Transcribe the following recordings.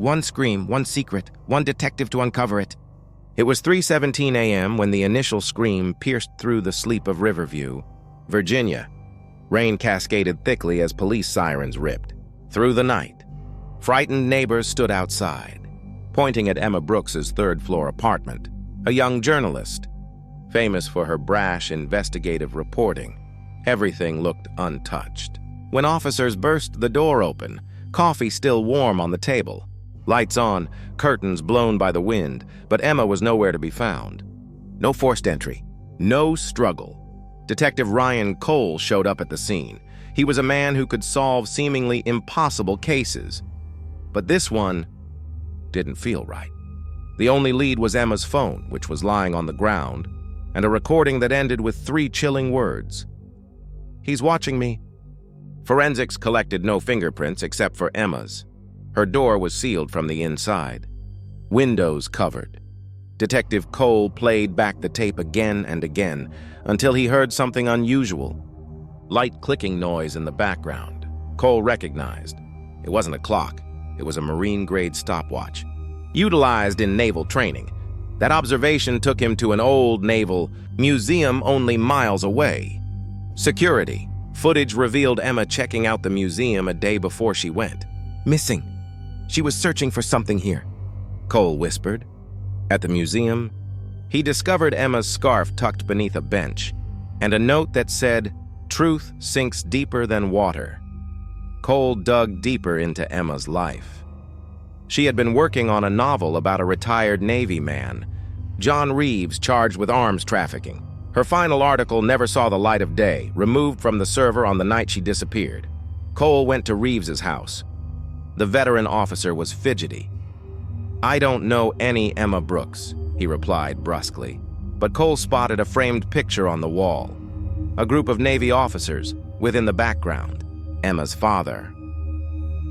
one scream, one secret, one detective to uncover it. It was 3:17 a.m. when the initial scream pierced through the sleep of Riverview, Virginia. Rain cascaded thickly as police sirens ripped. Through the night, frightened neighbors stood outside, pointing at Emma Brooks's third-floor apartment, a young journalist. Famous for her brash investigative reporting, everything looked untouched. When officers burst the door open, coffee still warm on the table, lights on, curtains blown by the wind, but Emma was nowhere to be found. No forced entry, no struggle. Detective Ryan Cole showed up at the scene. He was a man who could solve seemingly impossible cases. But this one didn't feel right. The only lead was Emma's phone, which was lying on the ground, and a recording that ended with 3 chilling words. "He's watching me." Forensics collected no fingerprints except for Emma's. Her door was sealed from the inside. Windows covered. Detective Cole played back the tape again and again until he heard something unusual. Light clicking noise in the background. Cole recognized. It wasn't a clock. It was a Marine-grade stopwatch, utilized in naval training. That observation took him to an old naval museum only miles away. Security. Footage revealed Emma checking out the museum a day before she went. "Missing. She was searching for something here," Cole whispered. At the museum, he discovered Emma's scarf tucked beneath a bench and a note that said, "Truth sinks deeper than water." Cole dug deeper into Emma's life. She had been working on a novel about a retired Navy man, John Reeves, charged with arms trafficking. Her final article never saw the light of day, removed from the server on the night she disappeared. Cole went to Reeves's house. The veteran officer was fidgety. "I don't know any Emma Brooks," he replied brusquely, but Cole spotted a framed picture on the wall. A group of Navy officers, within the background, Emma's father.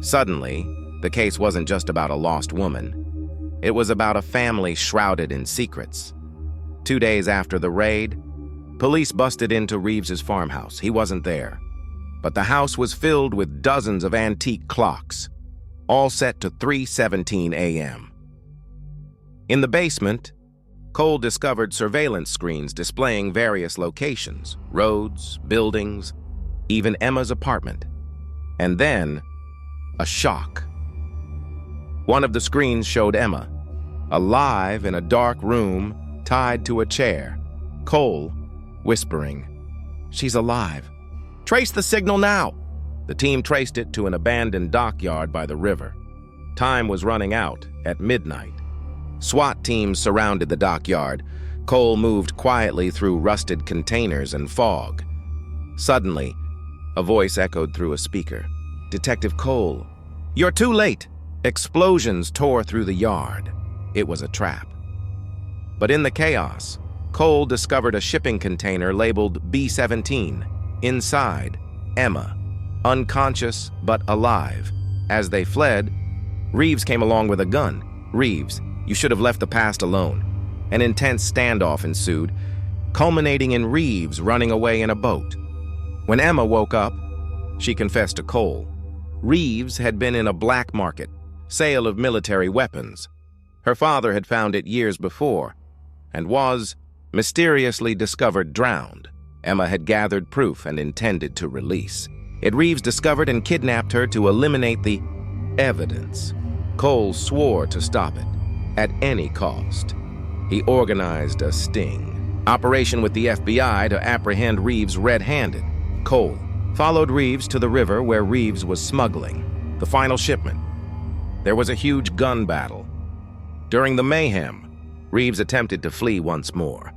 Suddenly, the case wasn't just about a lost woman. It was about a family shrouded in secrets. 2 days after the raid, police busted into Reeves's farmhouse. He wasn't there, but the house was filled with dozens of antique clocks, all set to 3:17 a.m. In the basement, Cole discovered surveillance screens displaying various locations, roads, buildings, even Emma's apartment. And then, a shock. One of the screens showed Emma, alive in a dark room, tied to a chair. Cole, whispering, "She's alive. Trace the signal now." The team traced it to an abandoned dockyard by the river. Time was running out at midnight. SWAT teams surrounded the dockyard. Cole moved quietly through rusted containers and fog. Suddenly, a voice echoed through a speaker. "Detective Cole, you're too late." Explosions tore through the yard. It was a trap. But in the chaos, Cole discovered a shipping container labeled B-17. Inside, Emma, unconscious but alive. As they fled, Reeves came along with a gun. "Reeves, you should have left the past alone." An intense standoff ensued, culminating in Reeves running away in a boat. When Emma woke up, she confessed to Cole. Reeves had been in a black market, sale of military weapons. Her father had found it years before and was mysteriously discovered drowned. Emma had gathered proof and intended to release it. Reeves discovered and kidnapped her to eliminate the evidence. Cole swore to stop it at any cost. He organized a sting operation with the FBI to apprehend Reeves red-handed. Cole followed Reeves to the river where Reeves was smuggling the final shipment. There was a huge gun battle. During the mayhem, Reeves attempted to flee once more,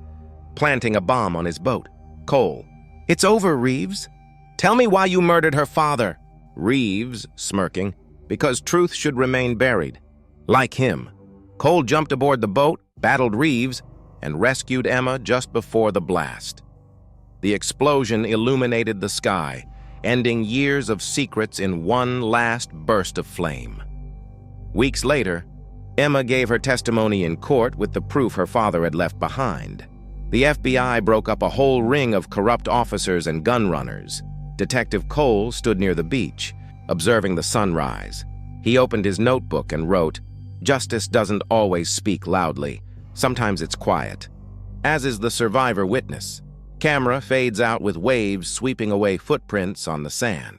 planting a bomb on his boat. Cole, "It's over, Reeves. Tell me why you murdered her father." Reeves, smirking, "Because truth should remain buried." Like him, Cole jumped aboard the boat, battled Reeves, and rescued Emma just before the blast. The explosion illuminated the sky, ending years of secrets in one last burst of flame. Weeks later, Emma gave her testimony in court with the proof her father had left behind. The FBI broke up a whole ring of corrupt officers and gun runners. Detective Cole stood near the beach, observing the sunrise. He opened his notebook and wrote, "Justice doesn't always speak loudly. Sometimes it's quiet." As is the survivor witness. Camera fades out with waves sweeping away footprints on the sand.